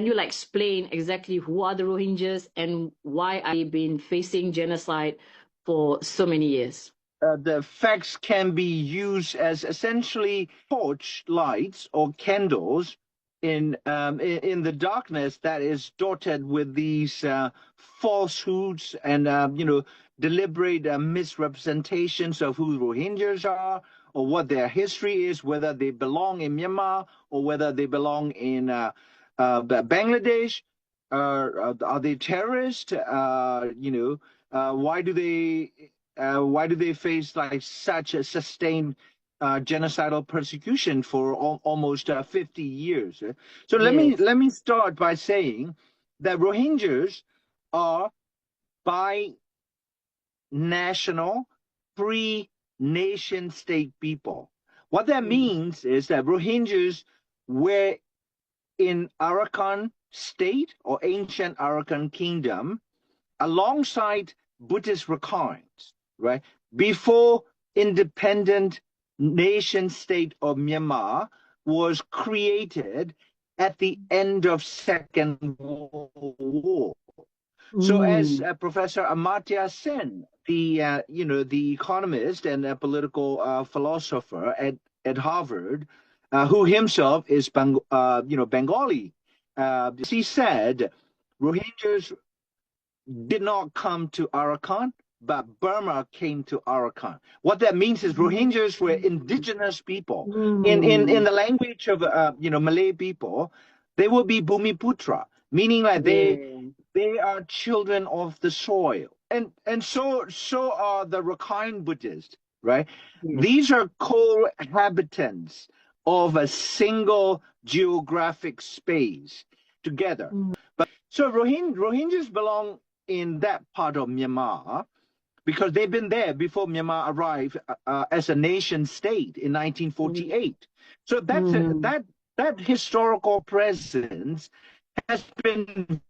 Can you explain exactly who are the Rohingyas and why are they been facing genocide for so many years? The facts can be used as essentially torch lights or candles in the darkness that is dotted with these falsehoods and deliberate misrepresentations of who Rohingyas are or what their history is, whether they belong in Myanmar or whether they belong in Bangladesh. Are they terrorists? Why do they face like such a sustained genocidal persecution for almost 50 years? So Yes. let me start by saying that Rohingyas are binational, free nation state people. What that means is that Rohingyas were in Arakan state or ancient Arakan kingdom alongside Buddhist Rakhines, right? Before independent nation state of Myanmar was created at the end of Second World War. So, as Professor Amartya Sen, the economist and a political philosopher at Harvard, who himself is Bengali, he said, Rohingyas did not come to Arakan, but Burma came to Arakan. What that means is Rohingyas were indigenous people. In the language of Malay people, they will be Bumiputra, meaning like they are children of the soil. And so are the Rakhine Buddhists, right? These are cohabitants of a single geographic space together. But so Rohingyas belong in that part of Myanmar because they've been there before Myanmar arrived as a nation state in 1948. So that historical presence has been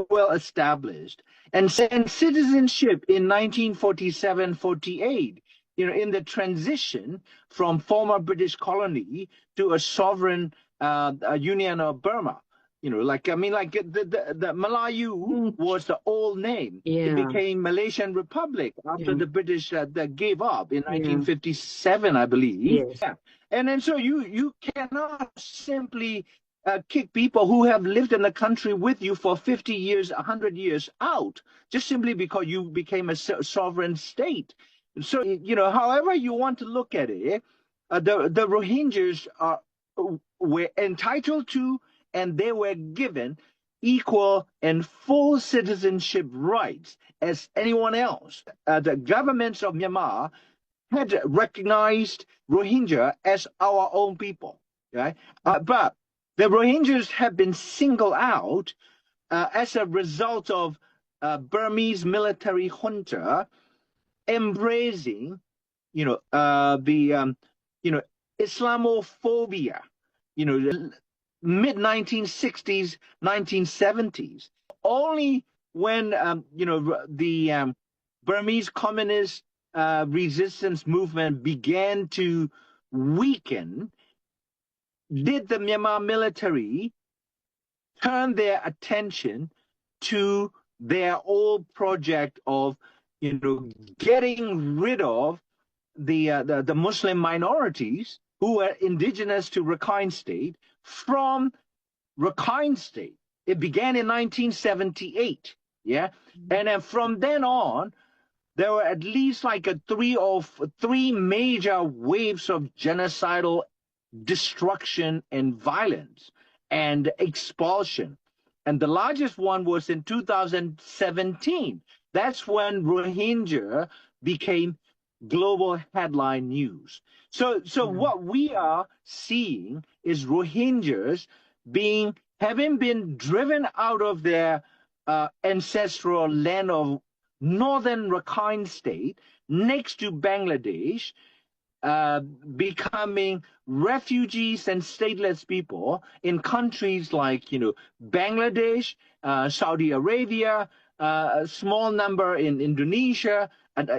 well established. And citizenship in 1947-48, in the transition from former British colony to a sovereign union of Burma. Like the Malayu was the old name. It became Malaysian Republic after the British gave up in 1957, I believe. Yeah. And then so you cannot simply kick people who have lived in the country with you for 50 years, 100 years out, just simply because you became a sovereign state. So, however you want to look at it, the Rohingyas were entitled to and they were given equal and full citizenship rights as anyone else. The governments of Myanmar had recognized Rohingya as our own people, right? But the Rohingyas have been singled out as a result of Burmese military junta embracing, Islamophobia, mid 1960s, 1970s. Only when the Burmese communist resistance movement began to weaken, did the Myanmar military turn their attention to their old project of, getting rid of the Muslim minorities who were indigenous to Rakhine State from Rakhine State. It began in 1978, yeah? And then from then on, there were at least like three major waves of genocidal destruction and violence and expulsion. And the largest one was in 2017. That's when Rohingya became global headline news. So what we are seeing is Rohingyas having been driven out of their ancestral land of northern Rakhine State next to Bangladesh, becoming refugees and stateless people in countries like, Bangladesh, Saudi Arabia, a small number in Indonesia, and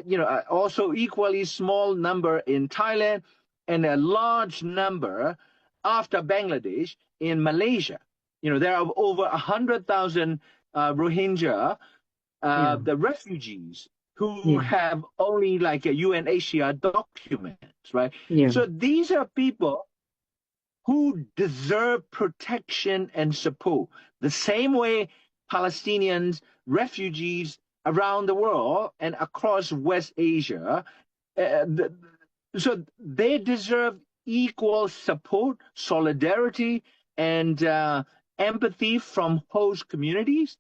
also equally small number in Thailand, and a large number after Bangladesh in Malaysia. there are over 100,000 Rohingya, Yeah. the refugees who Yeah. have only like a UNHCR documents, right? Yeah. So these are people who deserve protection and support the same way Palestinians, refugees around the world and across West Asia. Uh, the, so they deserve equal support, solidarity, and empathy from host communities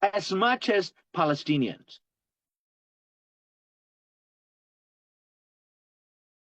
as much as Palestinians.